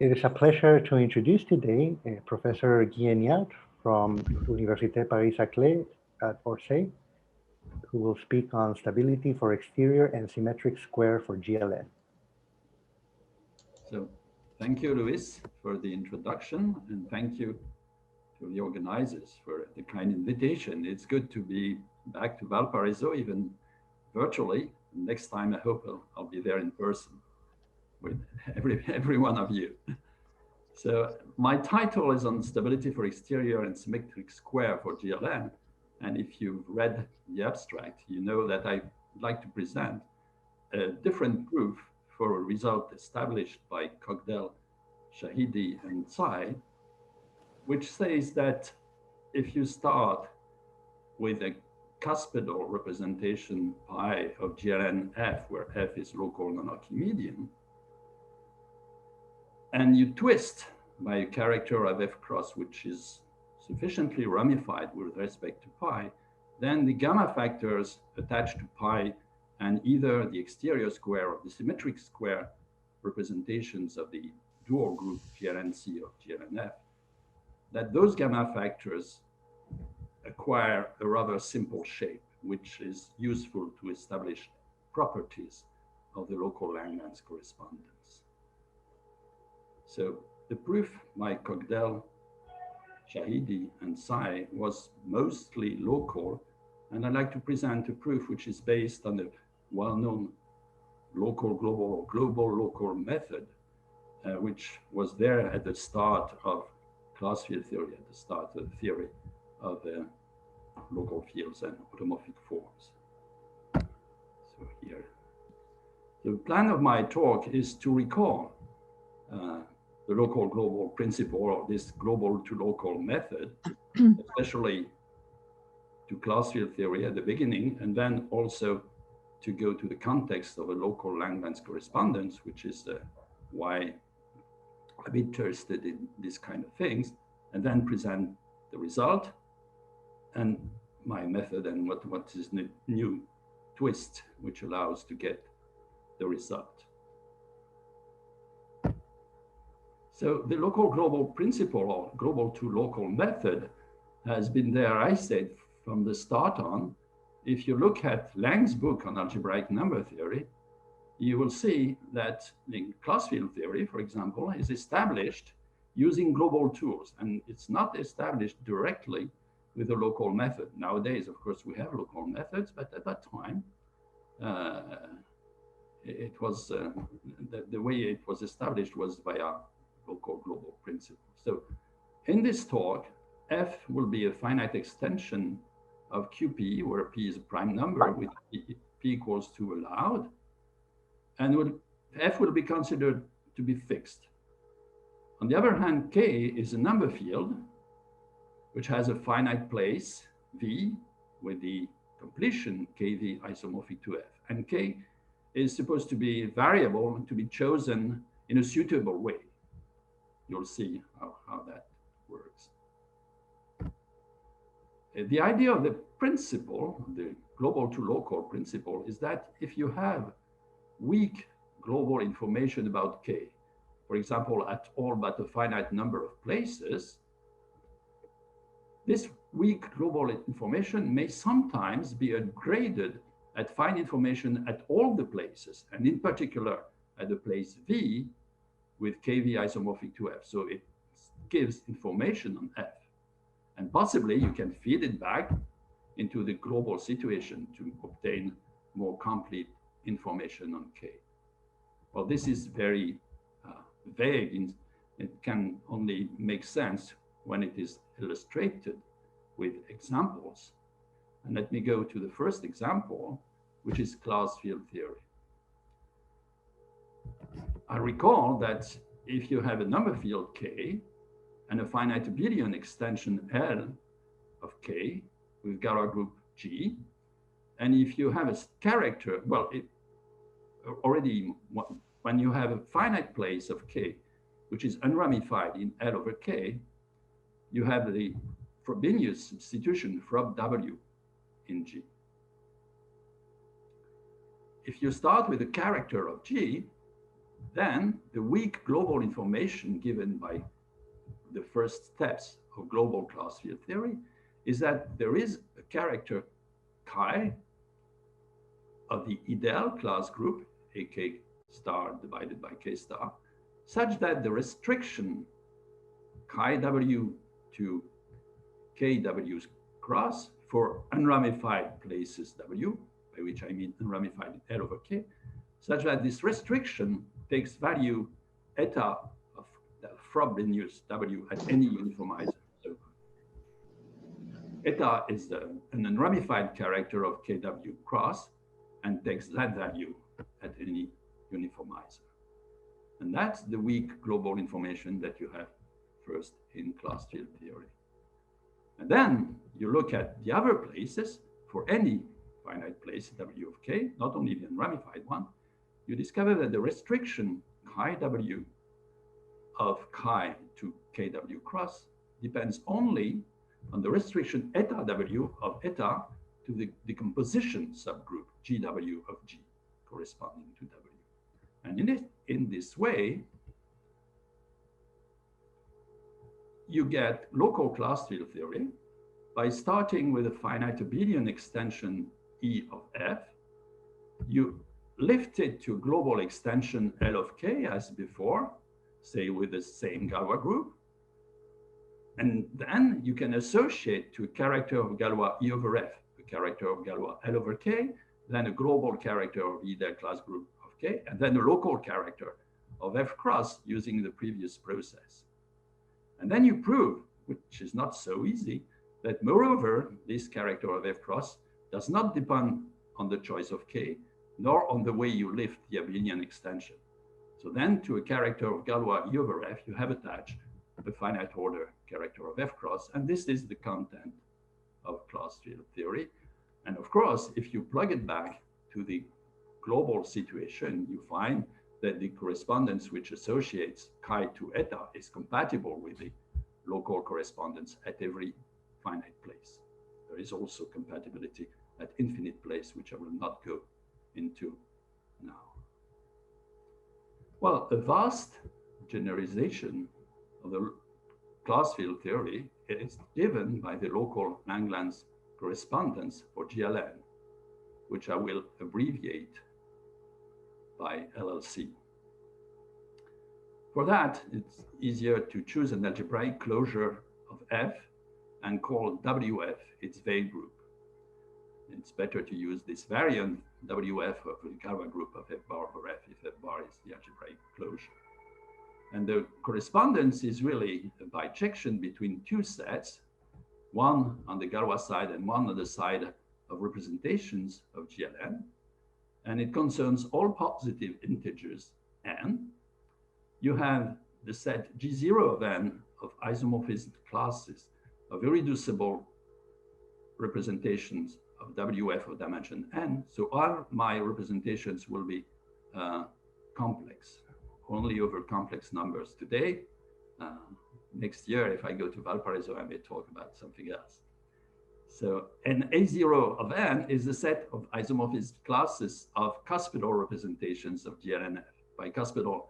It is a pleasure to introduce today Professor Guy Henniart from Université Paris-Saclay at Orsay, who will speak on stability for exterior and symmetric square for GLN. So thank you, Luis, for the introduction, and thank you to the organizers for the kind invitation. It's good to be back to Valparaiso, even virtually. Next time, I hope I'll be there in person with every one of you. So my title is on stability for exterior and symmetric square for GLN. And if you've read the abstract, you know that I'd like to present a different proof for a result established by Cogdell, Shahidi, and Tsai, which says that if you start with a cuspidal representation pi of GLN F, where F is local non-archimedean, and you twist by a character of F cross, which is sufficiently ramified with respect to pi, then the gamma factors attached to pi and either the exterior square or the symmetric square representations of the dual group GLNC or GLNF, that those gamma factors acquire a rather simple shape, which is useful to establish properties of the local Langlands correspondence. So the proof by Cogdell, Shahidi, and Tsai was mostly local, and I'd like to present a proof which is based on the well-known local global or global local method, which was there at the start of class field theory, at the start of the theory of the local fields and automorphic forms. So here, the plan of my talk is to recall the local global principle or this global to local method, especially to class field theory at the beginning, and then also to go to the context of a local Langlands correspondence, which is why I'm interested in these kind of things, and then present the result and my method and what is the new twist which allows to get the result. So the local global principle or global to local method has been there, I said, from the start on. If you look at Lang's book on algebraic number theory, you will see that the class field theory, for example, is established using global tools, and it's not established directly with a local method. Nowadays, of course, we have local methods, but at that time, it was the way it was established was via local global principle. So in this talk, F will be a finite extension of QP, where P is a prime number with P equals 2 allowed, and F will be considered to be fixed. On the other hand, K is a number field which has a finite place, V, with the completion KV isomorphic to F. And K is supposed to be variable and to be chosen in a suitable way. You'll see how that works. The idea of the principle, the global to local principle, is that if you have weak global information about K, for example, at all but a finite number of places, this weak global information may sometimes be upgraded at fine information at all the places, and in particular at the place V with KV isomorphic to F. So it gives information on F. And possibly you can feed it back into the global situation to obtain more complete information on K. Well, this is very vague. It can only make sense when it is illustrated with examples. And let me go to the first example, which is class field theory. I recall that if you have a number field K and a finite abelian extension L of K with Galois group G, and if you have a character, well, already when you have a finite place of K, which is unramified in L over K, you have the Frobenius substitution Frob W in G. If you start with a character of G, then the weak global information given by the first steps of global class field theory is that there is a character chi of the ideal class group, AK star divided by K star, such that the restriction chi W to KW cross for unramified places W, by which I mean unramified L over K, such that this restriction takes value eta of the Frobenius W at any uniformizer. So eta is an unramified character of KW cross and takes that value at any uniformizer. And that's the weak global information that you have first in class field theory. And then you look at the other places for any finite place W of K, not only the unramified one, you discover that the restriction chi W of chi to KW cross depends only on the restriction eta W of eta to the decomposition subgroup GW of G corresponding to W. And in this way, you get local class field theory by starting with a finite abelian extension E of F. You lift it to global extension L of K as before, say with the same Galois group. And then you can associate to a character of Galois E over F, a character of Galois L over K, then a global character of E del class group of K, and then a local character of F cross using the previous process. And then you prove, which is not so easy, that moreover, this character of F cross does not depend on the choice of K, nor on the way you lift the abelian extension. So then to a character of Galois E over F, you have attached a finite order character of F cross, and this is the content of class field theory. And of course, if you plug it back to the global situation, you find that the correspondence which associates chi to eta is compatible with the local correspondence at every finite place. There is also compatibility at infinite place, which I will not go into now. Well, a vast generalization of the class field theory is given by the local Langlands correspondence for GLN, which I will abbreviate by LLC. For that, it's easier to choose an algebraic closure of F and call WF its veil group. It's better to use this variant WF of the Galois group of F bar over F if F bar is the algebraic closure. And the correspondence is really a bijection between two sets, one on the Galois side and one on the side of representations of GLN. And it concerns all positive integers n. You have the set G0 of n of isomorphism classes of irreducible representations of WF of dimension n. So all my representations will be complex, only over complex numbers today. Next year, if I go to Valparaiso, I may talk about something else. So an A0 of n is the set of isomorphism classes of cuspidal representations of GLNF. By cuspidal,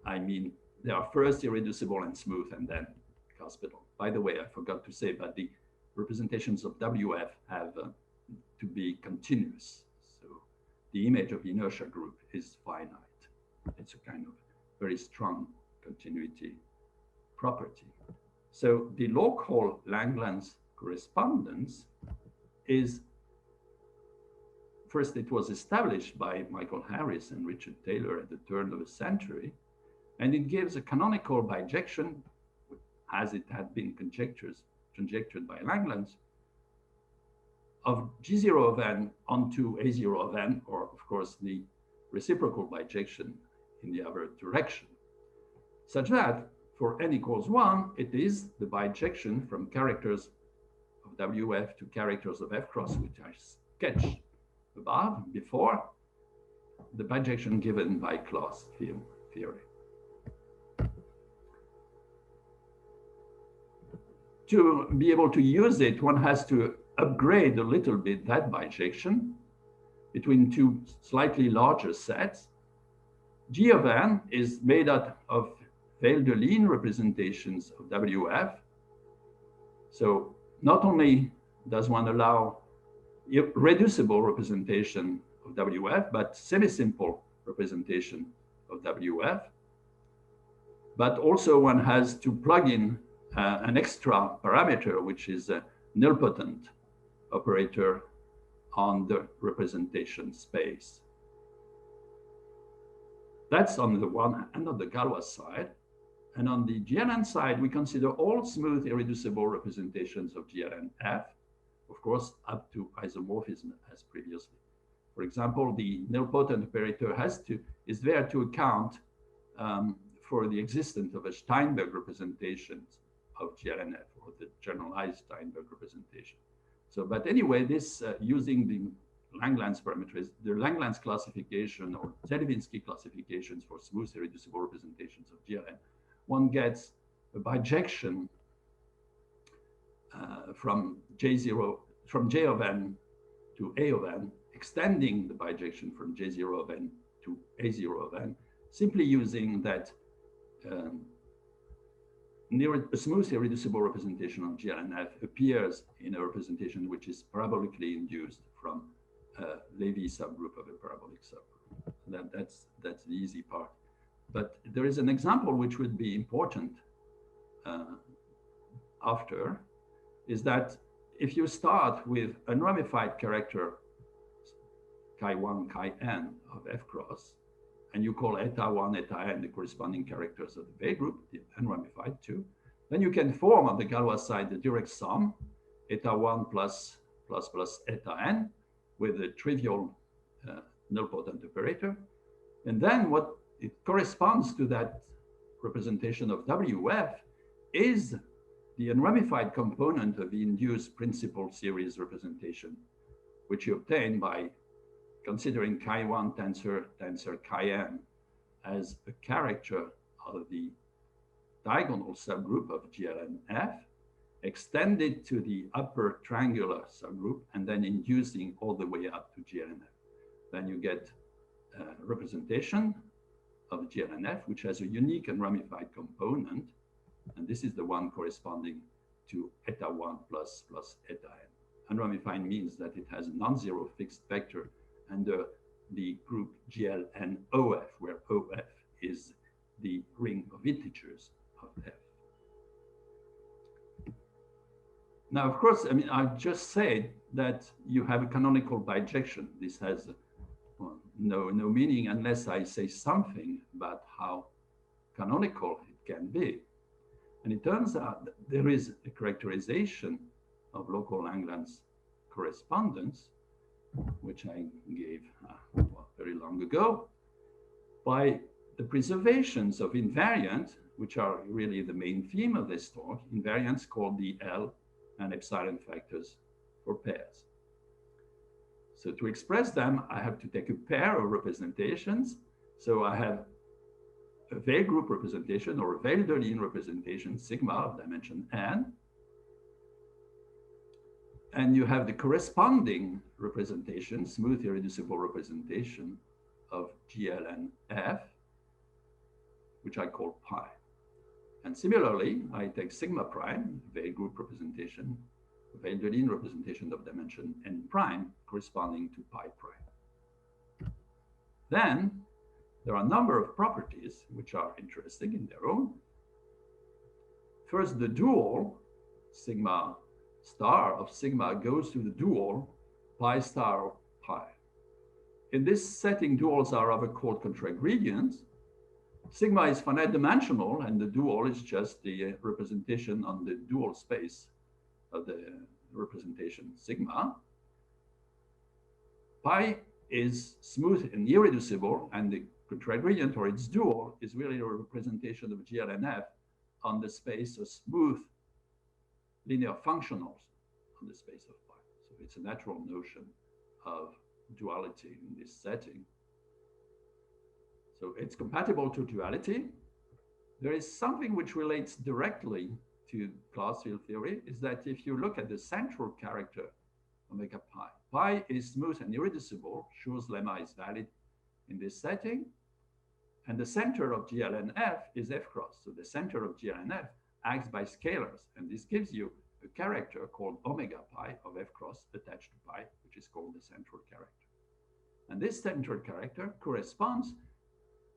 I mean they are first irreducible and smooth and then cuspidal. By the way, I forgot to say, but the representations of WF have to be continuous. So the image of the inertia group is finite. It's a kind of very strong continuity property. So the local Langlands correspondence is, first it was established by Michael Harris and Richard Taylor at the turn of the century, and it gives a canonical bijection, as it had been conjectured by Langlands, of G0 of n onto A0 of n, or of course the reciprocal bijection in the other direction, such that for n equals 1, it is the bijection from characters of WF to characters of F cross, which I sketched above before, the bijection given by class field theory. To be able to use it, one has to upgrade a little bit that bijection between two slightly larger sets. G of n is made out of Veil-Delin representations of WF. So not only does one allow reducible representation of WF, but semi-simple representation of WF. But also one has to plug in an extra parameter, which is a nilpotent operator on the representation space. That's on the one hand, on the Galois side. And on the GLN side, we consider all smooth irreducible representations of GLN-F, of course, up to isomorphism as previously. For example, the nilpotent operator is there to account for the existence of a Steinberg representation of GLN-F, or the generalized Steinberg representation. So, but anyway, this using the Langlands parameters, the Langlands classification or Zelivinsky classifications for smooth irreducible representations of GLN, one gets a bijection from J0, from J of n to A of n, extending the bijection from J0 of n to A0 of n, simply using that a smooth irreducible representation of GLN-F appears in a representation which is parabolically induced from a Levy subgroup of a parabolic subgroup. That's the easy part. But there is an example which would be important after, is that if you start with unramified character chi1, chi-n of F cross, and you call eta 1, eta n the corresponding characters of the Veil group, the unramified too, then you can form on the Galois side the direct sum, eta 1 plus eta n, with a trivial nilpotent operator. And then what it corresponds to that representation of WF is the unramified component of the induced principal series representation, which you obtain by considering chi1 tensor chi-n as a character of the diagonal subgroup of GLN-F, extended to the upper triangular subgroup, and then inducing all the way up to GLN-F. Then you get a representation of GLN-F, which has a unique unramified component, and this is the one corresponding to eta 1 plus eta n. Unramified means that it has a non-zero fixed vector under the group GLN-OF, where OF is the ring of integers of F. Now, of course, I mean, I just said that you have a canonical bijection. This has no meaning unless I say something about how canonical it can be. And it turns out that there is a characterization of local Langlands correspondence, which I gave very long ago, by the preservations of invariant, which are really the main theme of this talk, invariants called the L and epsilon factors for pairs. So to express them, I have to take a pair of representations. So I have a Veil group representation or a Veil-Delin representation, sigma of dimension n. And you have the corresponding representation, smooth irreducible representation of GLN-F, which I call pi. And similarly, I take sigma prime, Veil group representation, Veil-Delin representation of dimension n prime corresponding to pi prime. Then there are a number of properties which are interesting in their own. First, the dual sigma star of sigma goes to the dual pi star of pi. In this setting, duals are of a called contragradient. Sigma is finite dimensional, and the dual is just the representation on the dual space of the representation sigma. Pi is smooth and irreducible, and the contragradient, or its dual, is really a representation of GLN-F on the space of smooth linear functionals on the space of pi. So it's a natural notion of duality in this setting. So it's compatible to duality. There is something which relates directly to class field theory, is that if you look at the central character omega pi, pi is smooth and irreducible. Schur's lemma is valid in this setting. And the center of GL and F is F cross. So the center of GL and F acts by scalars. And this gives you a character called omega pi of F cross attached to pi, which is called the central character. And this central character corresponds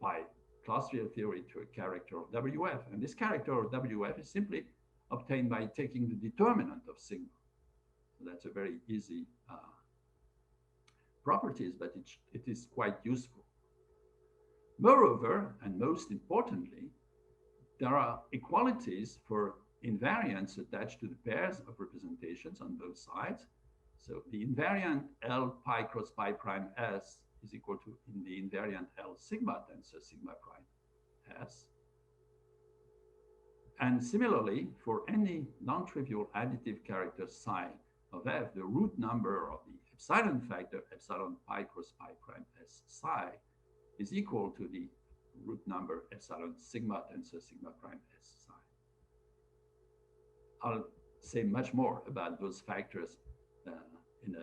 by class field theory to a character of WF. And this character of WF is simply obtained by taking the determinant of sigma. So that's a very easy properties, but it is quite useful. Moreover, and most importantly, there are equalities for invariants attached to the pairs of representations on both sides. So the invariant L pi cross pi prime S is equal to in the invariant L sigma tensor sigma prime S. And similarly, for any non-trivial additive character psi of F, the root number of the epsilon factor epsilon pi cross pi prime S psi is equal to the root number epsilon sigma tensor sigma prime S psi. I'll say much more about those factors in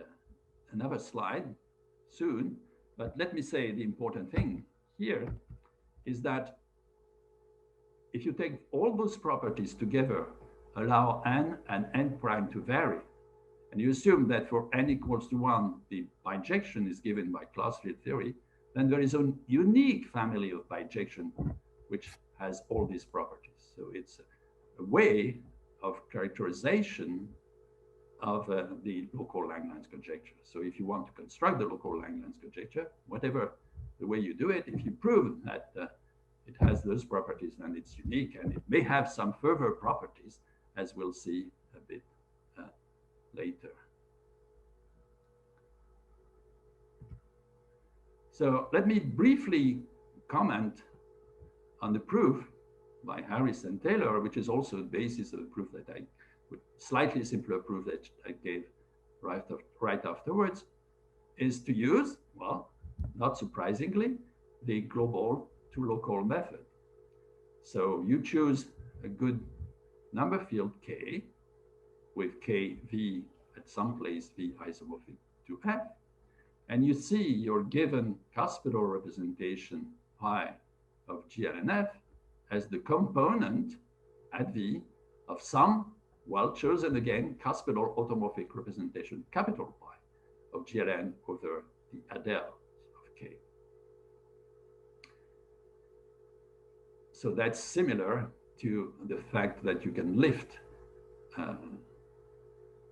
another slide soon, but let me say the important thing here is that if you take all those properties together, allow n and n prime to vary, and you assume that for n equals to 1, the bijection is given by class field theory, then there is a unique family of bijection which has all these properties. So it's a way of characterization of the local Langlands conjecture. So if you want to construct the local Langlands conjecture, whatever the way you do it, if you prove that it has those properties, then it's unique, and it may have some further properties, as we'll see a bit later. So let me briefly comment on the proof by Harris and Taylor, which is also the basis of the proof that I would slightly simpler proof that I gave right afterwards, is to use, well, not surprisingly, the global to local method. So you choose a good number field K with KV at some place V isomorphic to F, and you see your given cuspidal representation pi of GL and F as the component at V of some well-chosen, again, cuspidal automorphic representation capital pi of GLN over the Adel of K. So that's similar to the fact that you can lift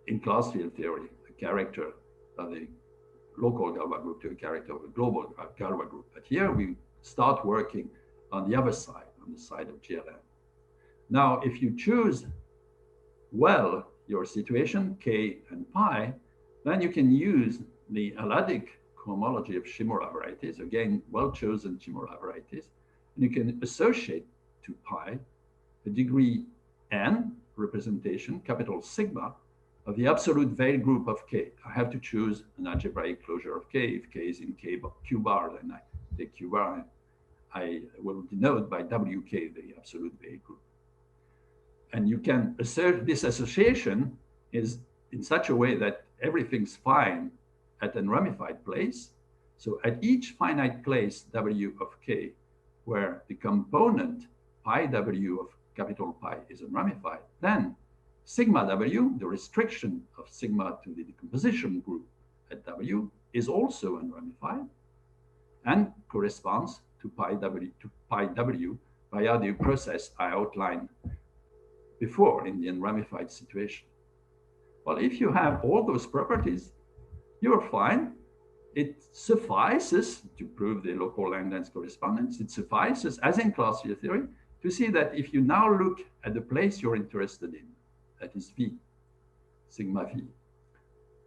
in class field theory a character of the local Galois group to a character of a global Galois group. But here we start working on the other side, on the side of GLN. Now, if you choose well your situation, K and pi, then you can use the aladic cohomology of Shimura varieties, again, well-chosen Shimura varieties, and you can associate to pi a degree n representation, capital sigma, of the absolute Veil group of K. I have to choose an algebraic closure of K. If K is in Q bar, then I take Q bar, and I will denote by WK the absolute Veil group. And you can assert this association is in such a way that everything's fine at an ramified place. So at each finite place W of K, where the component pi W of capital pi is unramified, then sigma W, the restriction of sigma to the decomposition group at W, is also unramified and corresponds to pi W via the process I outlined before in the unramified situation. Well, if you have all those properties, you're fine. It suffices to prove the local Langlands correspondence. It suffices, as in class field theory, to see that if you now look at the place you're interested in, that is V, sigma V,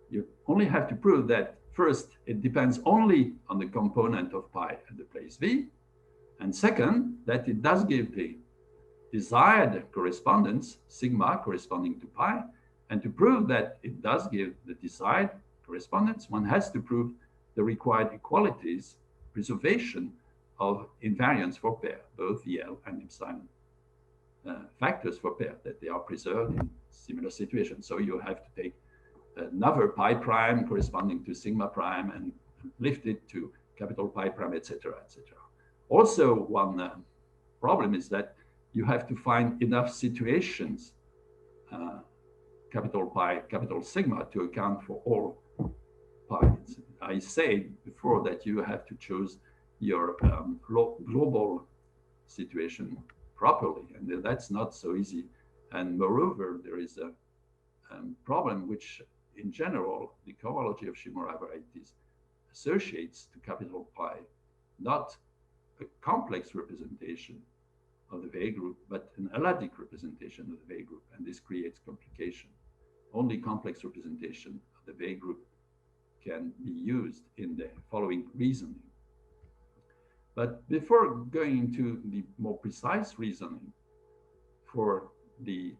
you only have to prove that first, it depends only on the component of pi at the place V, and second, that it does give the desired correspondence, sigma corresponding to pi, and to prove that it does give the desired correspondence, one has to prove the required equalities, preservation of invariance for pair, both the L and epsilon factors for pair, that they are preserved in similar situations. So you have to take another pi prime corresponding to sigma prime and lift it to capital pi prime, etc., etc. Also, one problem is that you have to find enough situations, capital pi, capital sigma, to account for all pi. I said before that you have to choose your global situation properly, and that's not so easy. And moreover, there is a problem which, in general, the cohomology of Shimura varieties associates to capital pi not a complex representation of the Weil group, but an aladic representation of the Weil group, and this creates complication. Only complex representation of the Weil group can be used in the following reasoning. But before going into the more precise reasoning for the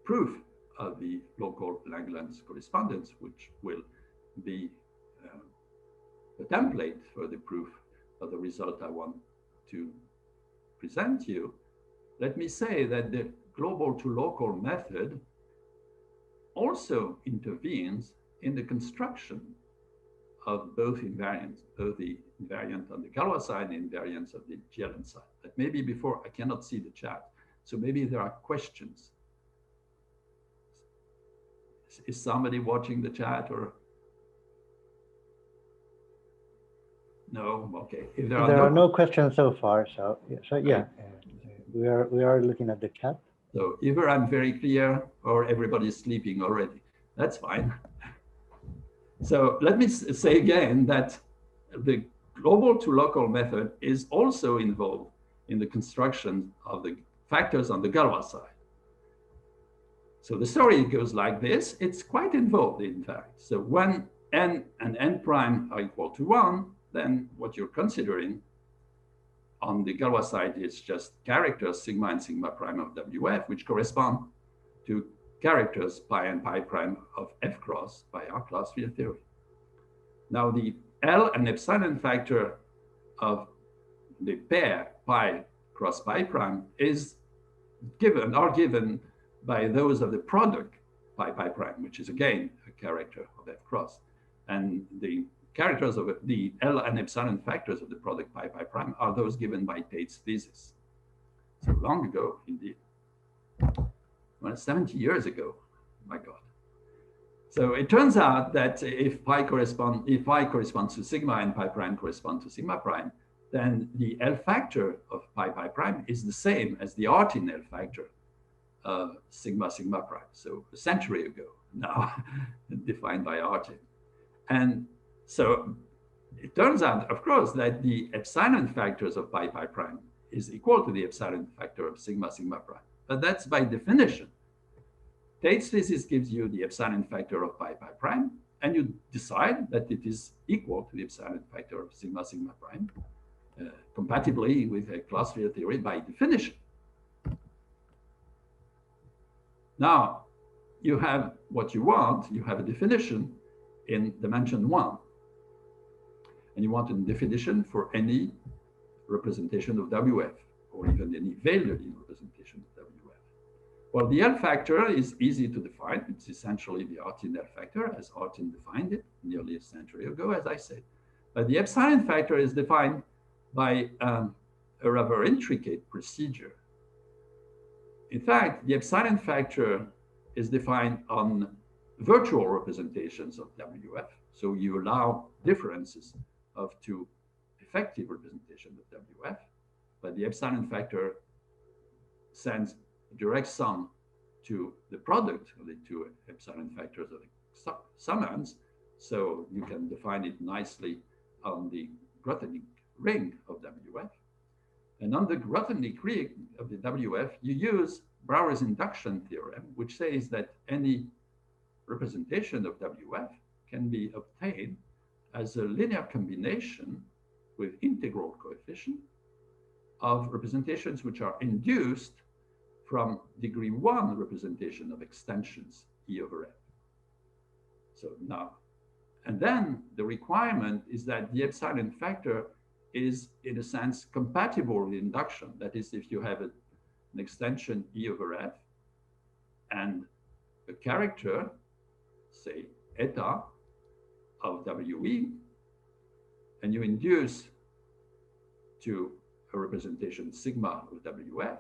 proof of the local Langlands correspondence, which will be the template for the proof of the result I want to present you, let me say that the global to local method also intervenes in the construction of both invariants, both the invariant on the Galois side and invariants of the GLN side. But maybe before, I cannot see the chat, so maybe there are questions. Is somebody watching the chat or? No, okay. If there are no questions so far, so yeah, we are looking at the chat. So either I'm very clear or everybody's sleeping already. That's fine. So let me say again that the global to local method is also involved in the construction of the factors on the Galois side. So the story goes like this. It's quite involved, in fact. So when n and n prime are equal to 1, then what you're considering on the Galois side is just characters sigma and sigma prime of WF, which correspond to characters pi and pi prime of F cross by our class field theory. Now the L and epsilon factor of the pair pi cross pi prime are given by those of the product pi pi prime, which is again a character of F cross. And the characters of the L and epsilon factors of the product pi pi prime are those given by Tate's thesis. So long ago, indeed. Well, 70 years ago, my God. So it turns out that if pi corresponds to sigma and pi prime correspond to sigma prime, then the L factor of pi pi prime is the same as the Artin L factor of sigma sigma prime. So a century ago now, defined by Artin. And so it turns out, of course, that the epsilon factors of pi pi prime is equal to the epsilon factor of sigma sigma prime. But that's by definition. Tate's thesis gives you the epsilon factor of pi pi prime, and you decide that it is equal to the epsilon factor of sigma sigma prime, compatibly with a class field theory by definition. Now, you have what you want. You have a definition in dimension 1. And you want a definition for any representation of WF, or even any Weyl-Lejeune representation of WF. Well, the L factor is easy to define. It's essentially the Artin L factor, as Artin defined it nearly a century ago, as I said. But the epsilon factor is defined by a rather intricate procedure. In fact, the epsilon factor is defined on virtual representations of WF. So you allow differences of two effective representations of WF, but the epsilon factor sends a direct sum to the product of the two epsilon factors of the summands. So you can define it nicely on the Grothendieck ring of WF. And on the Grothendieck ring of the WF, you use Brouwer's induction theorem, which says that any representation of WF can be obtained as a linear combination with integral coefficient of representations which are induced from degree 1 representation of extensions E over F. So now, and then the requirement is that the epsilon factor is, in a sense, compatible with induction. That is, if you have an extension E over F and a character, say eta of WE, and you induce to a representation sigma of WF,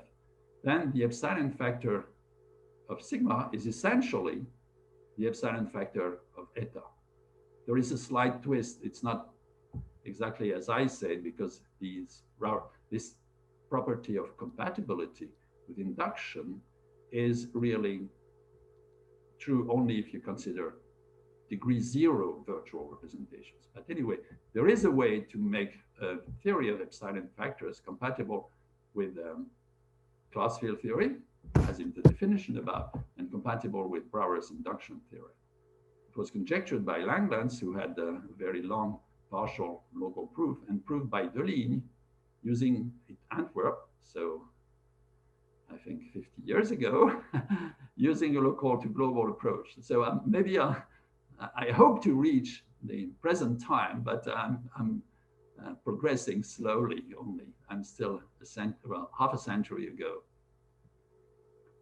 then the epsilon factor of sigma is essentially the epsilon factor of eta. There is a slight twist. It's not exactly as I said, because this property of compatibility with induction is really true only if you consider degree 0 virtual representations. But anyway, there is a way to make a theory of epsilon factors compatible with class field theory, as in the definition above, and compatible with Brouwer's induction theory. It was conjectured by Langlands, who had a very long partial local proof, and proved by Deligne using Antwerp, so I think 50 years ago, using a local to global approach. So maybe I hope to reach the present time, but I'm progressing slowly only. I'm still half a century ago.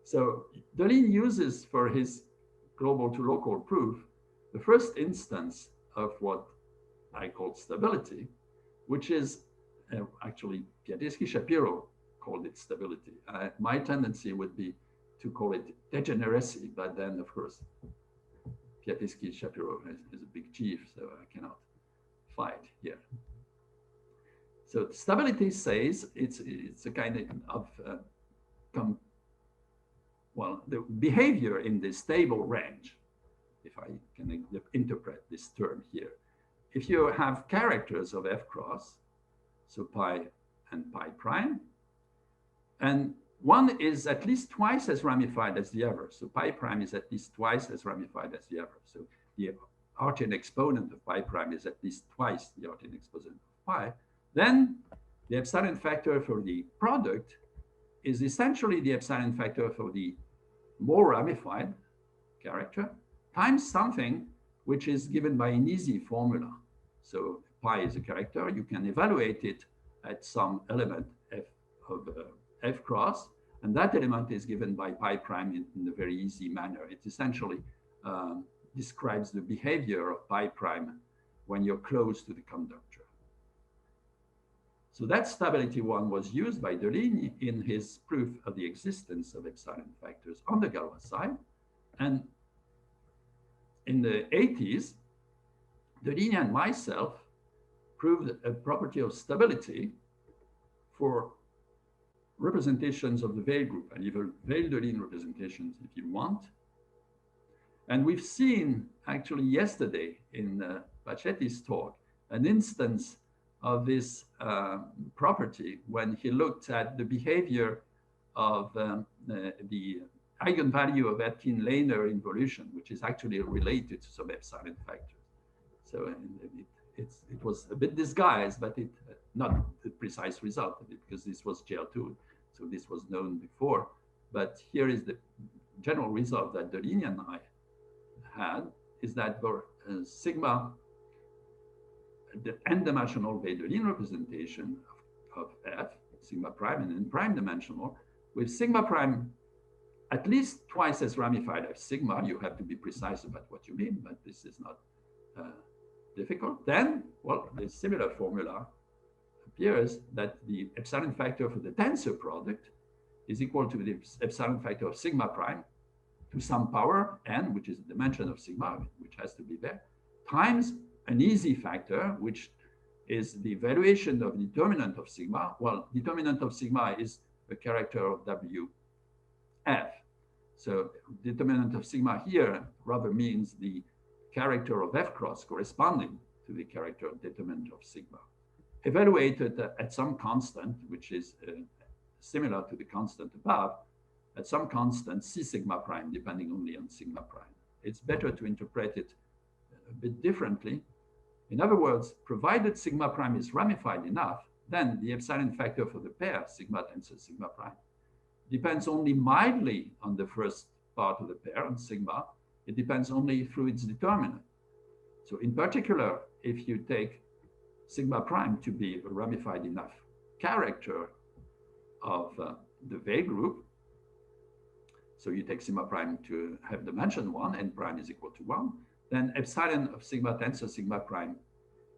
So Deligne uses for his global to local proof the first instance of what I call stability, which is actually Piatowski-Shapiro called it stability. My tendency would be to call it degeneracy, but then of course Piatowski-Shapiro is a big chief, so I cannot fight here. So stability says it's a kind of the behavior in the stable range, if I can interpret this term here. If you have characters of f cross, so pi and pi prime, and one is at least twice as ramified as the other. So pi prime is at least twice as ramified as the other. So the Artin exponent of pi prime is at least twice the Artin exponent of pi. Then the epsilon factor for the product is essentially the epsilon factor for the more ramified character times something which is given by an easy formula. So pi is a character. You can evaluate it at some element f of f cross, and that element is given by pi prime in a very easy manner. It essentially describes the behavior of pi prime when you're close to the conductor. So that stability one was used by Deligne in his proof of the existence of epsilon factors on the Galois side. And in the 80s, Deligne and myself proved a property of stability for representations of the Weil group, and even Weil-Deligne representations if you want. And we've seen actually yesterday in Pacchetti's talk an instance of this property when he looked at the behavior of the eigenvalue of Epstein-Lehner involution, which is actually related to some epsilon factors. So it was a bit disguised, but not the precise result of it, because this was GL2, so this was known before. But here is the general result that Deligne and I had, is that for sigma, the n-dimensional Weil-Deligne representation of F, sigma prime and n-prime dimensional, with sigma prime at least twice as ramified as sigma. You have to be precise about what you mean, but this is not difficult. Then, well, the similar formula appears that the epsilon factor for the tensor product is equal to the epsilon factor of sigma prime to some power n, which is the dimension of sigma, which has to be there, times an easy factor, which is the valuation of determinant of sigma. Well, determinant of sigma is a character of WF. So determinant of sigma here rather means the character of F cross corresponding to the character of determinant of sigma, evaluated at some constant, which is similar to the constant above, at some constant C sigma prime, depending only on sigma prime. It's better to interpret it a bit differently. In other words, provided sigma prime is ramified enough, then the epsilon factor for the pair sigma tensor sigma prime depends only mildly on the first part of the pair, on sigma. It depends only through its determinant. So in particular, if you take sigma prime to be a ramified enough character of the Weil group, so you take sigma prime to have dimension 1, n prime is equal to 1, then epsilon of sigma tensor sigma prime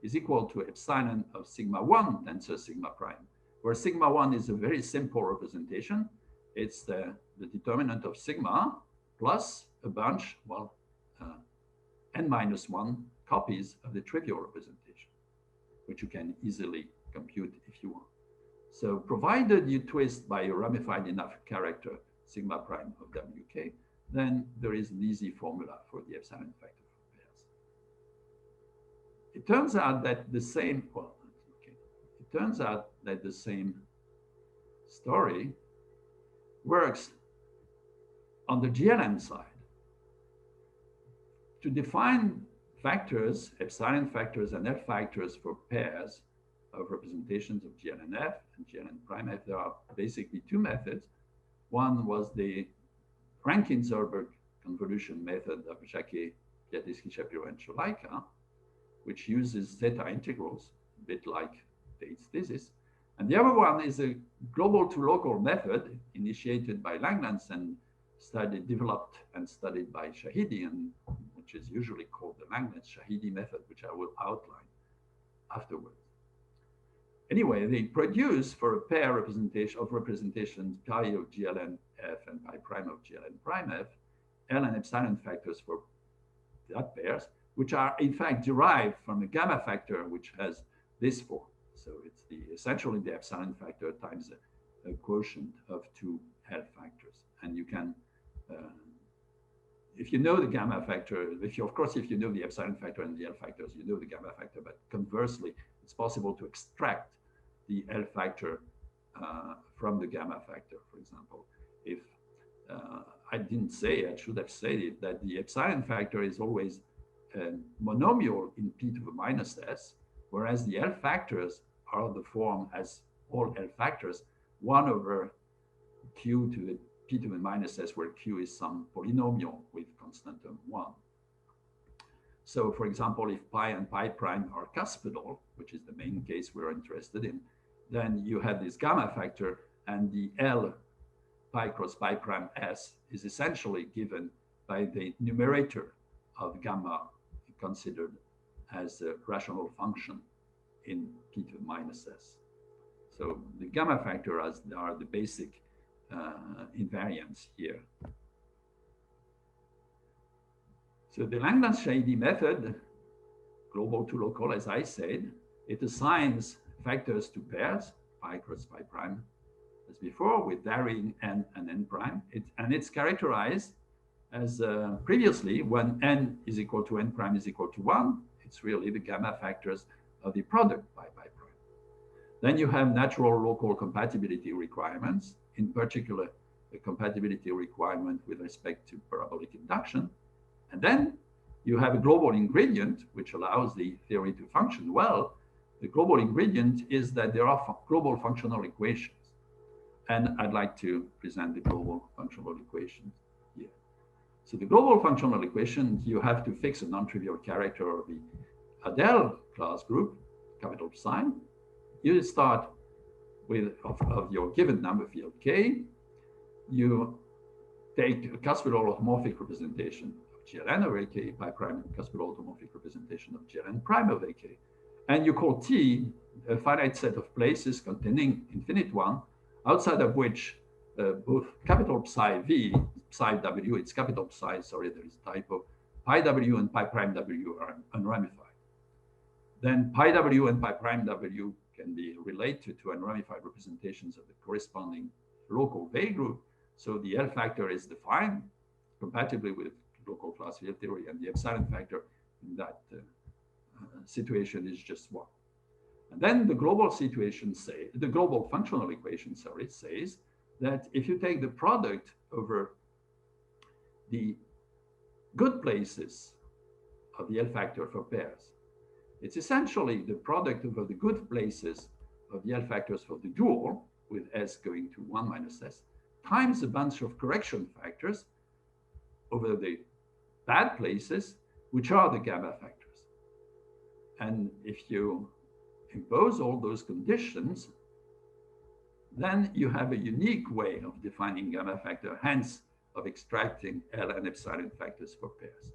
is equal to epsilon of sigma 1 tensor sigma prime, where sigma 1 is a very simple representation. It's the determinant of sigma plus a bunch, well, n minus 1 copies of the trivial representation, which you can easily compute if you want. So provided you twist by a ramified enough character sigma prime of wk, then there is an easy formula for the epsilon factor for pairs. It turns out that the same, well, okay. It turns out that the same story works on the GLN side. To define factors, epsilon factors and F factors for pairs of representations of GLNF and GLN prime F, there are basically two methods. One was the Rankin-Zerberg convolution method of Jacquet, Piatowski, Shapiro, and Cholaika, which uses zeta integrals, a bit like Tate's thesis. And the other one is a global to local method initiated by Langlands and developed and studied by Shahidi, which is usually called the Langlands-Shahidi method, which I will outline afterwards. Anyway, they produce for a pair representation of representations pi of GLN F and pi prime of GLN prime F, L and epsilon factors for that pairs, which are in fact derived from a gamma factor, which has this form. So it's essentially the epsilon factor times a quotient of two L factors. And you can, if you know the gamma factor, if you know the epsilon factor and the L factors, you know the gamma factor, but conversely, it's possible to extract the L factor from the gamma factor. For example, if I didn't say, I should have said it, that the epsilon factor is always a monomial in p to the minus s, whereas the L factors are the form as all L factors, 1 over q to the p to the minus s, where q is some polynomial with constant term 1. So for example, if pi and pi prime are cuspidal, which is the main case we're interested in, then you have this gamma factor, and the L pi cross pi prime s is essentially given by the numerator of gamma considered as a rational function in p to the minus s. So the gamma factor are the basic invariants here. So the Langlands-Shahidi method, global to local, as I said, it assigns factors to pairs, pi cross pi prime, as before, with varying n and n prime. And it's characterized as previously, when n is equal to n prime is equal to 1, it's really the gamma factors of the product pi pi prime. Then you have natural local compatibility requirements, in particular, a compatibility requirement with respect to parabolic induction. And then you have a global ingredient, which allows the theory to function well. The global ingredient is that there are global functional equations. And I'd like to present the global functional equations here. So the global functional equation, you have to fix a non-trivial character of the Adel class group, capital psi. You start with of your given number field K. You take a cuspidal automorphic representation of GLN over AK, pi prime cuspidal automorphic representation of GLN prime of AK. And you call T a finite set of places containing infinite one, outside of which both capital psi V, psi W, it's capital psi, sorry, there is a typo, pi W and pi prime W are unramified. Then pi W and pi prime W can be related to unramified representations of the corresponding local Weil group. So the L factor is defined compatibly with local class field theory, and the epsilon factor in that situation is just 1. And then the global situation the global functional equation, sorry, says that if you take the product over the good places of the L factor for pairs, it's essentially the product over the good places of the L factors for the dual, with S going to 1 minus S, times a bunch of correction factors over the bad places, which are the gamma factors. And if you impose all those conditions, then you have a unique way of defining gamma factor, hence of extracting L and epsilon factors for pairs.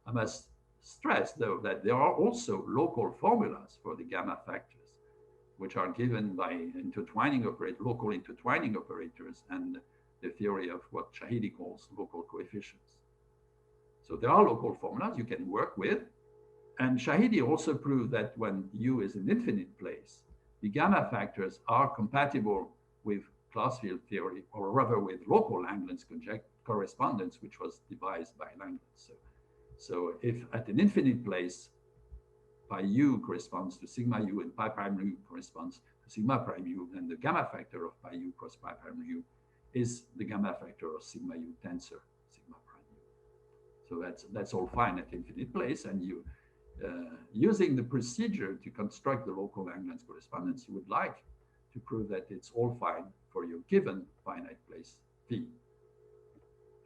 I must stress, though, that there are also local formulas for the gamma factors, which are given by local intertwining operators and the theory of what Shahidi calls local coefficients. So there are local formulas you can work with. And Shahidi also proved that when U is an infinite place, the gamma factors are compatible with class field theory, or rather with local Langlands correspondence, which was devised by Langlands. So if at an infinite place, pi u corresponds to sigma u and pi prime u corresponds to sigma prime u, then the gamma factor of pi u cross pi prime u is the gamma factor of sigma u tensor sigma prime u. So that's all fine at infinite place, and you using the procedure to construct the local Langlands correspondence, you would like to prove that it's all fine for your given finite place V,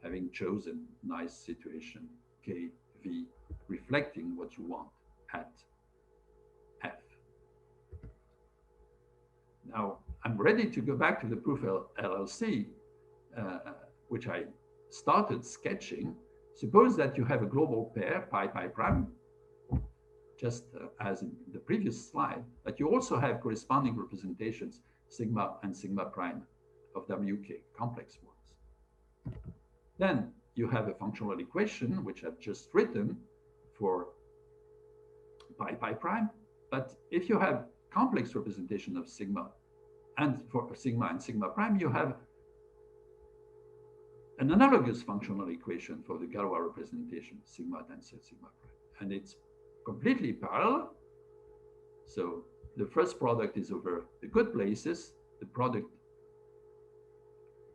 having chosen nice situation K, V, reflecting what you want at F. Now, I'm ready to go back to the proof LLC, which I started sketching. Suppose that you have a global pair, pi, pi prime, just as in the previous slide, but you also have corresponding representations, sigma and sigma prime of WK, complex ones. Then you have a functional equation, which I've just written for pi, pi prime. But if you have complex representation of sigma, and for sigma and sigma prime, you have an analogous functional equation for the Galois representation, sigma tensor sigma prime. And it's completely parallel. So the first product is over the good places. The product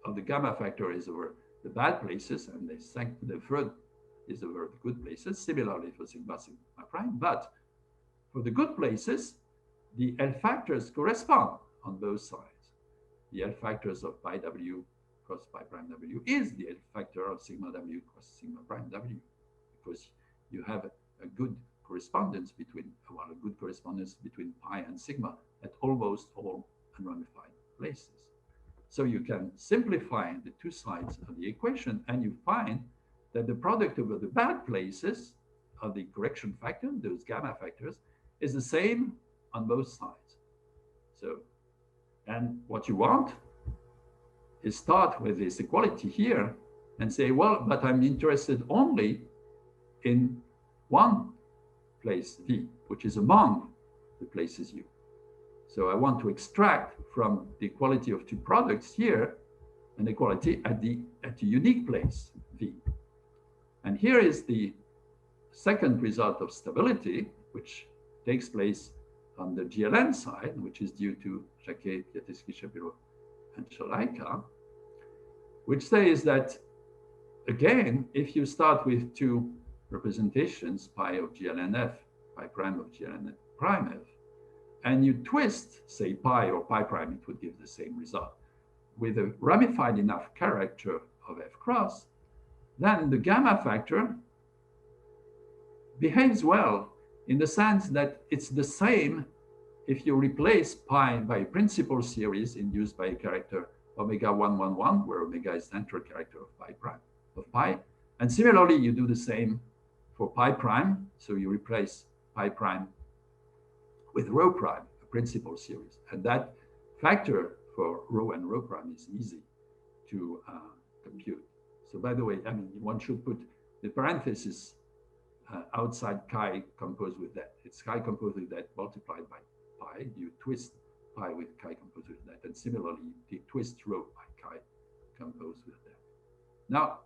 of the gamma factor is over the bad places, and the third is over the good places. Similarly for sigma, sigma prime. But for the good places, the L factors correspond on both sides. The L factors of pi w cross pi prime w is the L factor of sigma w cross sigma prime w, because you have a good correspondence between, well, a good correspondence between pi and sigma at almost all unramified places. So you can simplify the two sides of the equation, and you find that the product over the bad places of the correction factor, those gamma factors, is the same on both sides. So, and what you want is start with this equality here and say, well, but I'm interested only in one place V, which is among the places U. So I want to extract from the equality of two products here an equality at the unique place V. And here is the second result of stability, which takes place on the GLN side, which is due to Jacquet, Piatowski, Shapiro, and Shalaika, which says that, again, if you start with two representations, pi of GLNF, pi prime of GLN prime F, and you twist, say, pi or pi prime, it would give the same result. With a ramified enough character of F cross, then the gamma factor behaves well in the sense that it's the same if you replace pi by a principal series induced by a character omega 111, where omega is the central character of pi prime of pi. And similarly, you do the same for pi prime. So you replace pi prime with rho prime, a principal series. And that factor for rho and rho prime is easy to compute. So by the way, I mean, one should put the parenthesis outside chi composed with that. It's chi composed with that multiplied by pi. You twist pi with chi composed with that. And similarly, you twist rho by chi composed with that. Now,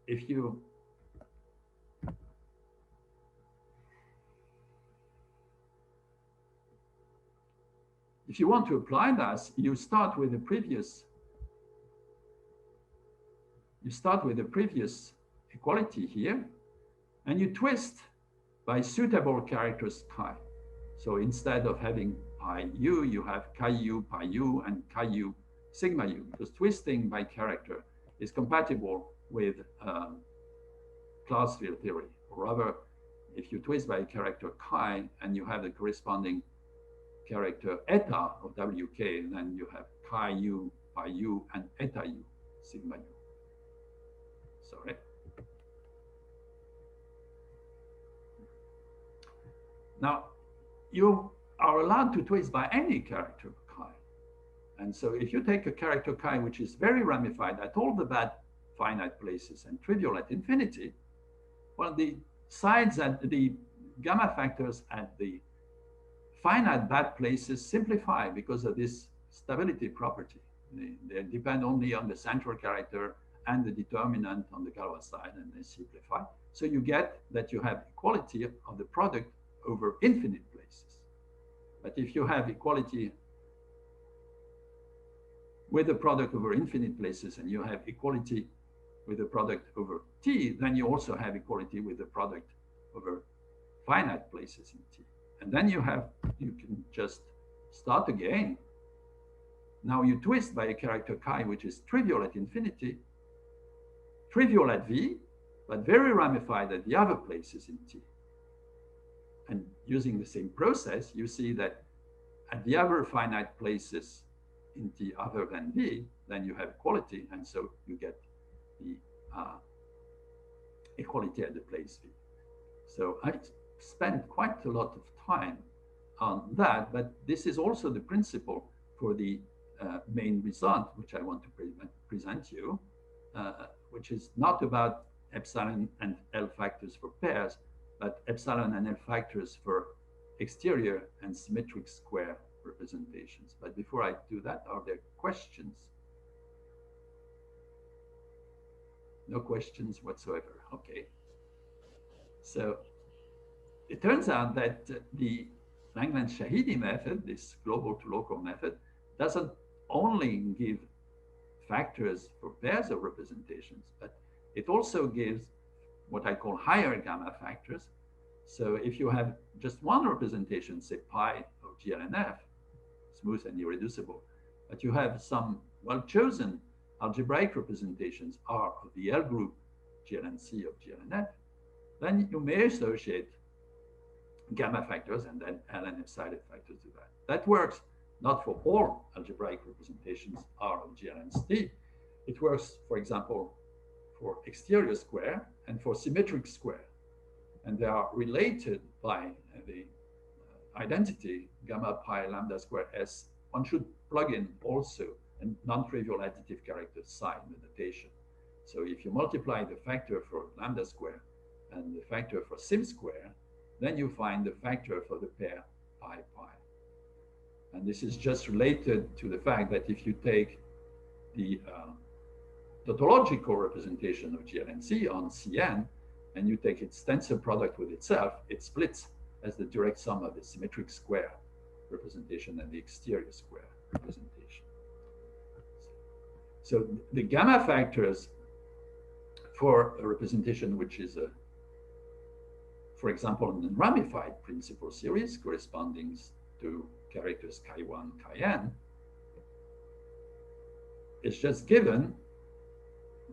if you want to apply that, you start with the previous equality here, and you twist by suitable characters chi. So instead of having pi u, you have chi u, pi u, and chi u, sigma u, because twisting by character is compatible with class field theory. Or rather, if you twist by a character chi and you have the corresponding character eta of wk, then you have chi u, pi u, and eta u, sigma u. Sorry. Now, you are allowed to twist by any character chi. And so if you take a character chi which is very ramified at all the bad finite places and trivial at infinity, well, the sides at the gamma factors at the finite bad places simplify because of this stability property. They depend only on the central character and the determinant on the Galois side, and they simplify. So you get that you have equality of the product over infinite places. But if you have equality with the product over infinite places and you have equality with the product over T, then you also have equality with the product over finite places in T. And then you can just start again. Now you twist by a character chi, which is trivial at infinity, trivial at V, but very ramified at the other places in T. And using the same process, you see that at the other finite places in T other than V, then you have equality, and so you get the equality at the place V. So I spent quite a lot of time on that, but this is also the principle for the main result, which I want to present you, which is not about epsilon and L factors for pairs, but epsilon and L factors for exterior and symmetric square representations. But before I do that, are there questions? No questions whatsoever. Okay. So it turns out that the Langlands-Shahidi method, this global to local method, doesn't only give factors for pairs of representations, but it also gives what I call higher gamma factors. So if you have just one representation, say pi of GLNF, smooth and irreducible, but you have some well-chosen algebraic representations R of the L group GLNC of GLNF, then you may associate gamma factors and then L and epsilon factors to that. That works not for all algebraic representations R of GLNC. It works, for example, for exterior square and for symmetric square. And they are related by the identity gamma pi lambda square S. One should plug in also a non-trivial additive character psi in the notation. So if you multiply the factor for lambda square and the factor for sim square, then you find the factor for the pair pi pi. And this is just related to the fact that if you take the tautological representation of GLNC on Cn, and you take its tensor product with itself, it splits as the direct sum of the symmetric square representation and the exterior square representation. So the gamma factors for a representation which is for example, an ramified principal series corresponding to characters chi1, chi-n, is just given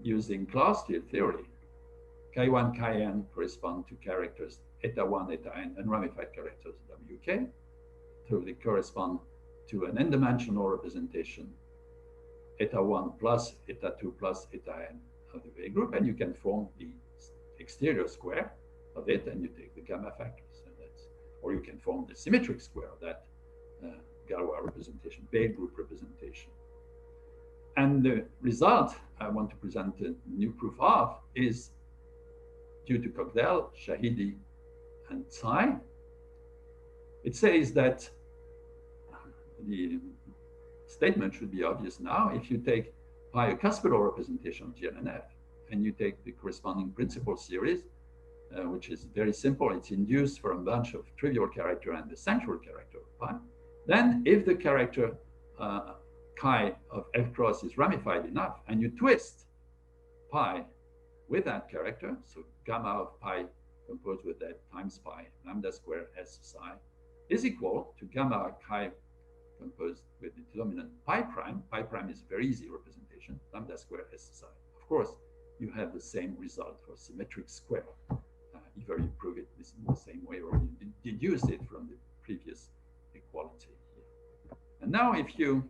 using class field theory. Chi1, chi-n correspond to characters eta1, eta-n, and ramified characters wk. So they correspond to an n-dimensional representation eta1 plus eta2 plus eta-n of the Lie group, and you can form the exterior square of it, and you take the gamma factors, and or you can form the symmetric square of that Galois representation, Lie group representation. And the result I want to present a new proof of is due to Cogdell, Shahidi, and Tsai. It says that the statement should be obvious now. If you take pi a cuspidal representation of GLNF, and you take the corresponding principal series, which is very simple, it's induced from a bunch of trivial character and the central character of pi, then if the character chi of f cross is ramified enough, and you twist pi with that character, so gamma of pi composed with that times pi lambda square s psi is equal to gamma chi composed with the determinant pi prime. Pi prime is a very easy representation, lambda square s psi. Of course, you have the same result for symmetric square. Either you prove it in the same way or you deduce it from the previous equality here. And now if you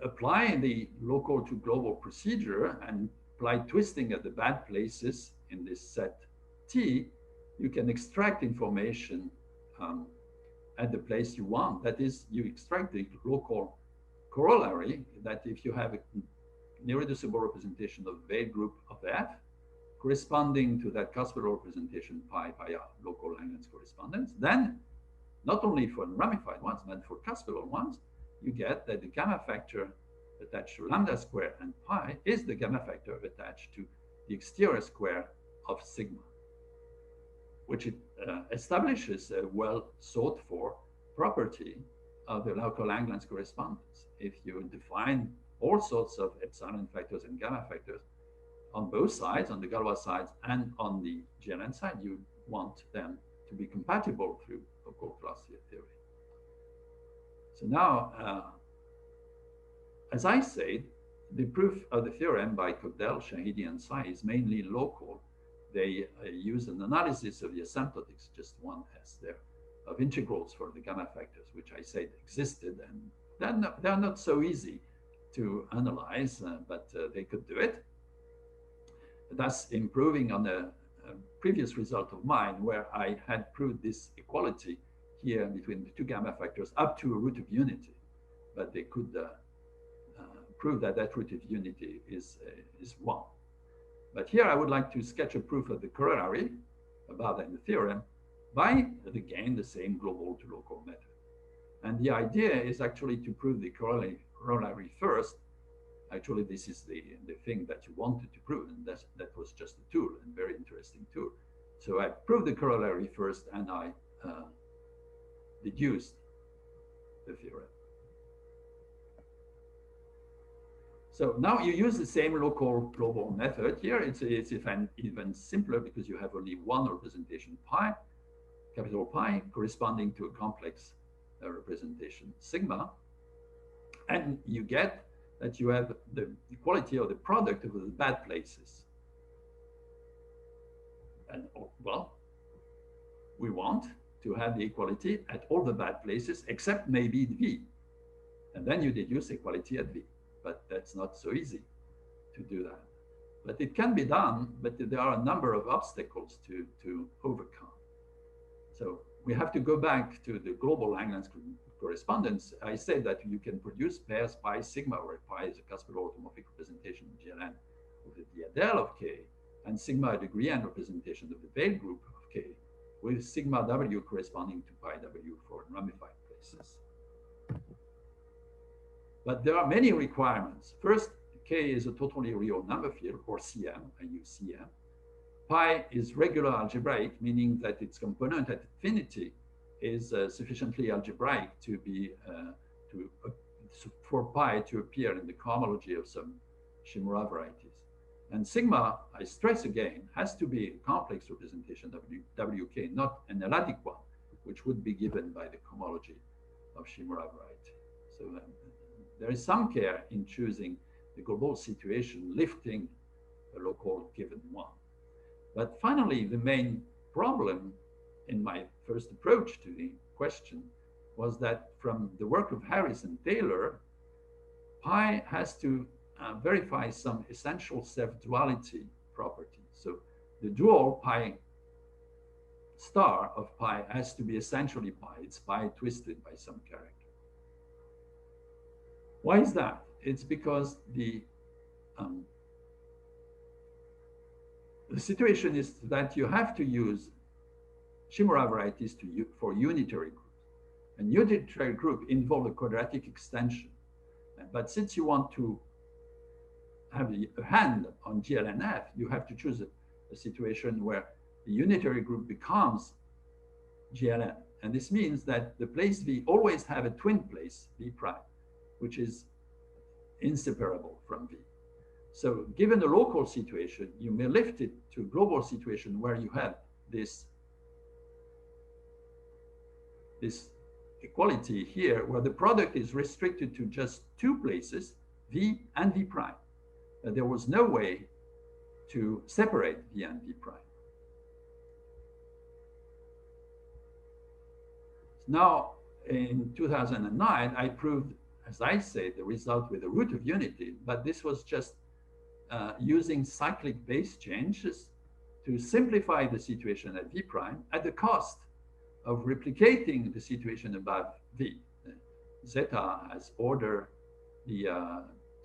apply the local to global procedure and apply twisting at the bad places in this set T, you can extract information at the place you want. That is, you extract the local corollary that if you have an irreducible representation of the Veil group of F corresponding to that cuspidal representation pi via local Langlands correspondence, then not only for ramified ones, but for cuspidal ones, you get that the gamma factor attached to lambda square and pi is the gamma factor attached to the exterior square of sigma, which establishes a well sought for property of the local Langlands correspondence. If you define all sorts of epsilon factors and gamma factors on both sides, on the Galois sides and on the GLN side, you want them to be compatible through local Clausius theory. So now, as I said, the proof of the theorem by Cogdell, Shahidi, and Tsai is mainly local. They use an analysis of the asymptotics, just one S there, of integrals for the gamma factors, which I said existed, and they're not so easy to analyze, but they could do it. Thus improving on a previous result of mine, where I had proved this equality here between the two gamma factors up to a root of unity, but they could prove that that root of unity is 1. But here I would like to sketch a proof of the corollary above in the theorem by, again, the same global to local method. And the idea is actually to prove the corollary first. Actually, this is the thing that you wanted to prove, and that was just a tool, and very interesting tool. So I proved the corollary first, and I deduced the theorem. So now you use the same local global method here. It's even simpler because you have only one representation pi, capital Pi, corresponding to a complex representation sigma. And you get that you have the equality of the product of the bad places. And well, we want to have the equality at all the bad places except maybe V. And then you deduce equality at V. But that's not so easy to do that. But it can be done, but there are a number of obstacles to overcome. So we have to go back to the global Langlands correspondence. I said that you can produce pairs pi sigma, where pi is a cuspidal automorphic representation of GLN of the diadel of K, and sigma a degree n representation of the Veil group of K, with sigma W corresponding to pi W for ramified places. But there are many requirements. First, K is a totally real number field, or CM, I use CM. Pi is regular algebraic, meaning that its component at infinity is sufficiently algebraic to be, for pi to appear in the cohomology of some Shimura varieties. And sigma, I stress again, has to be a complex representation of WK, not an analytic one, which would be given by the cohomology of Shimura variety. So there is some care in choosing the global situation, lifting a local given one. But finally, the main problem in my first approach to the question was that from the work of Harris and Taylor, pi has to verify some essential self-duality property. So the dual pi star of pi has to be essentially pi. It's pi twisted by some character. Why is that? It's because the situation is that you have to use Shimura varieties for unitary groups. And unitary group involve a quadratic extension. But since you want to have a hand on GLNF, you have to choose a situation where the unitary group becomes GLN. And this means that the place V always have a twin place, V prime, which is inseparable from V. So given the local situation, you may lift it to a global situation where you have this equality here, where the product is restricted to just two places, V and V prime. There was no way to separate V and V prime. Now, in 2009, I proved, as I say, the result with the root of unity, but this was just using cyclic base changes to simplify the situation at V prime at the cost of replicating the situation above V. Zeta has ordered the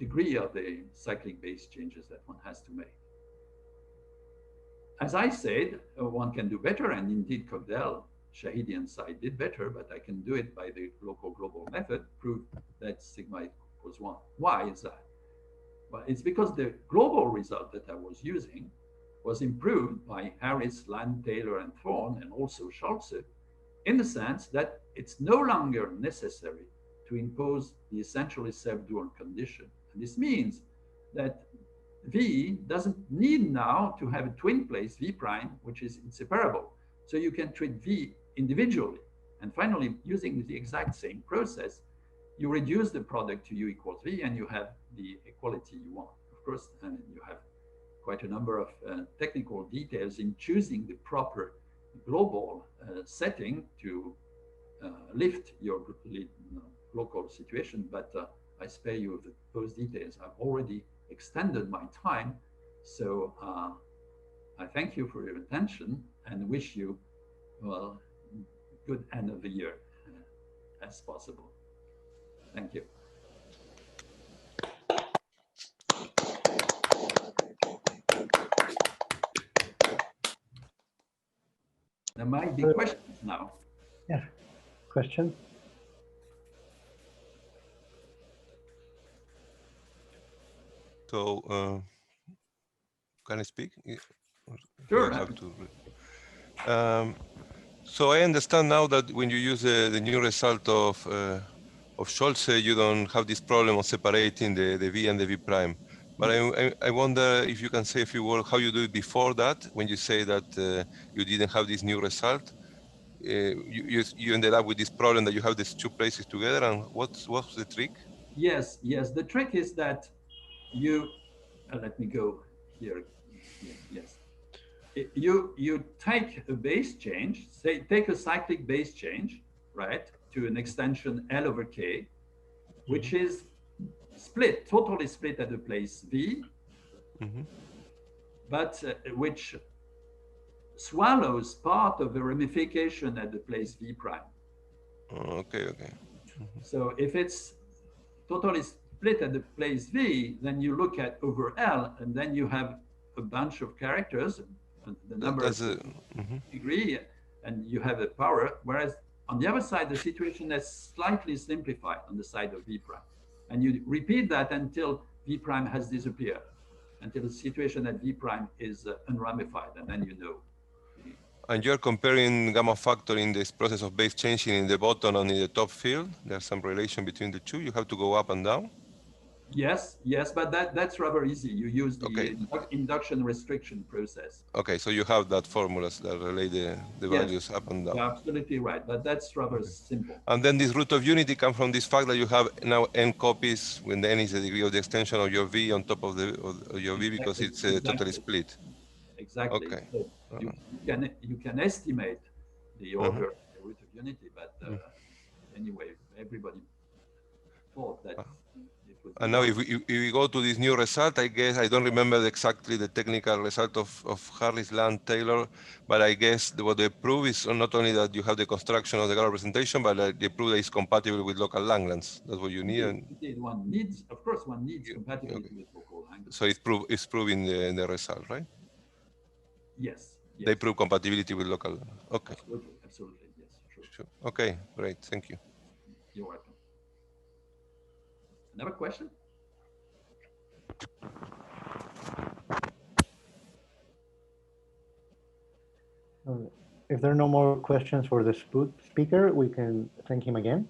degree of the cyclic base changes that one has to make. As I said, one can do better, and indeed Cogdell, Shahidi and Tsai did better, but I can do it by the local global method, prove that sigma equals 1. Why is that? Well, it's because the global result that I was using was improved by Harris, Land, Taylor, and Thorne, and also Schulze, in the sense that it's no longer necessary to impose the essentially self-dual condition. And this means that V doesn't need now to have a twin place V prime, which is inseparable. So you can treat V individually. And finally, using the exact same process, you reduce the product to U equals V and you have the equality you want. Of course, and you have quite a number of technical details in choosing the proper global setting to lift your local situation, but I spare you those details. I've already extended my time, so I thank you for your attention and wish you, well, good end of the year as possible. Thank you. There might be questions now. Yeah, question? So, can I speak? Sure. So I understand now that when you use the new result of Scholze, you don't have this problem of separating the V and the V prime. But I wonder if you can say a few words how you do it before that, when you say that you didn't have this new result. You ended up with this problem that you have these two places together, and what's the trick? Yes, the trick is that you, let me go here, yes. You take a base change, say take a cyclic base change, right, to an extension L over K, which is split, totally split at the place V, but which swallows part of the ramification at the place V prime. Okay. So if it's totally split at the place V, then you look at over L, and then you have a bunch of characters, the number of degree, and you have a power, whereas on the other side, the situation is slightly simplified on the side of V prime. And you repeat that until V prime has disappeared, until the situation at V prime is unramified, and then you know. And you're comparing gamma factor in this process of base changing in the bottom and in the top field. There's some relation between the two. You have to go up and down. Yes, but that's rather easy. You use the induction restriction process. Okay, so you have that formulas that relate the values up and down. You're absolutely right, but that's rather simple. And then this root of unity comes from this fact that you have now n copies when n is the degree of the extension of your V on top of your V, because it's totally split. Exactly. Okay. So you can estimate the order of the root of unity, but anyway, everybody thought that. And now if we go to this new result, I guess, I don't remember exactly the technical result of Harris, Land, Taylor, but I guess what they prove is not only that you have the construction of the Galois representation, but they prove that it's compatible with local Langlands. That's what you need. Indeed, one needs compatibility with local Langlands. So it's proved in the result, right? Yes. They prove compatibility with local. Okay. Absolutely, yes, sure. Okay, great, thank you. You're welcome. Another question? If there are no more questions for the speaker, we can thank him again.